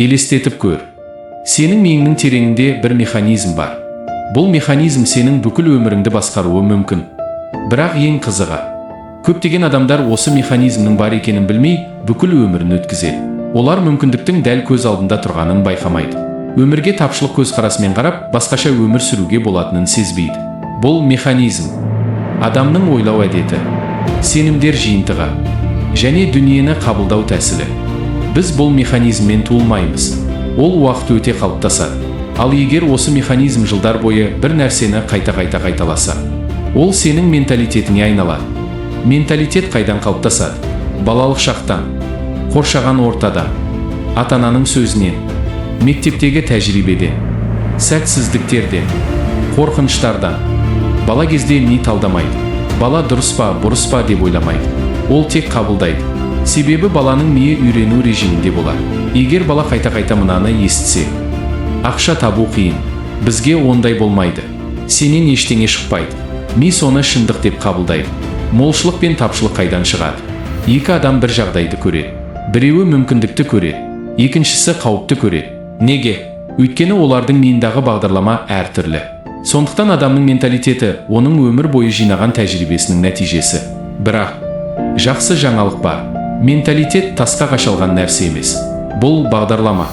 Елестетіп көр. Сенің миыңның тереңінде бір механизм бар. Бұл механизм сенің бүкіл өміріңді басқаруы мүмкін. Бірақ ең қызығы, көптеген адамдар осы механизмнің бар екенін білмей, бүкіл өмірін өткізеді. Олар мүмкіндіктің дәл көз алдында тұрғанын байқамайды. Өмірге тапшылық көзқарасымен қарап, басқаша өмір сүруге болатынын сезбейді. Бұл механизм адамның ойлау әдеті, сенімдер жиынтығы және дүниені қабылдау тәсілі. Біз бұл механизммен туылмаймыз. Ол уақыт өте қалыптасады. Ал егер осы механизм жылдар бойы бір нәрсені қайта-қайта қайталаса, ол сенің менталитетіңе айналады. Менталитет қайдан қалыптасады? Балалық шақтан, қоршаған ортада, ата-ананың сөзінен, мектептегі тәжірибеден, сәтсіздіктерден, қорқыныштардан. Бала кезде ми талдамайды. Бала дұрыс па, бұрыс па деп ойламайды. Ол тек қабылдайды. Себебі баланың миы үйрену режимінде болады. Егер бала қайта-қайта мынаны естісе, ақша табу қиын, бізге ондай болмайды, сенен ештеңе шықпайды, ми соны шындық деп қабылдайды. Молшылық пен тапшылық қайдан шығады? Екі адам бір жағдайды көреді. Біреуі мүмкіндікті көреді, екіншісі қауіпті көреді. Неге? Өйткені олардың миындағы бағдарлама әртүрлі. Сондықтан адамның менталитеті оның өмір бойы жинаған тәжірибесінің нәтижесі. Бірақ жақсы жаңалық бар. Менталитет тасқа қашалған нәрсе емес. Бұл бағдарлама.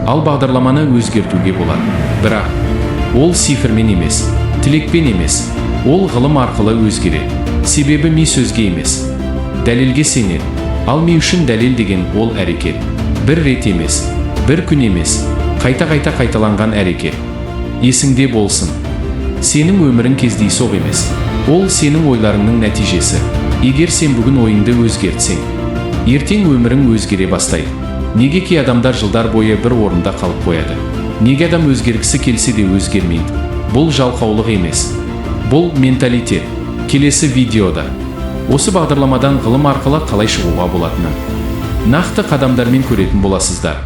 Ал бағдарламаны өзгертуге болады. Бірақ ол цифрмен емес, тілекпен емес. Ол ғылым арқылы өзгереді. Себебі ми сөзге емес, дәлелге сенеді. Ал ми үшін дәлел деген ол әрекет. Бір рет емес, бір күн емес, қайта-қайта қайталанған әрекет. Есіңде болсын. Сенің өмірің кездейсоқ емес. Ол сенің ойларыңның нәтижесі. Егер сен бүгін ойыңды өзгертсең, ертең өмірің өзгере бастайды. Неге кей адамдар жылдар бойы бір орында қалып қояды? Неге адам өзгергісі келсе де өзгермейді? Бұл жалқаулық емес. Бұл менталитет. Келесі видеода осы бағдарламадан ғылым арқылы қалай шығуға болатынын нақты қадамдармен көретін боласыздар.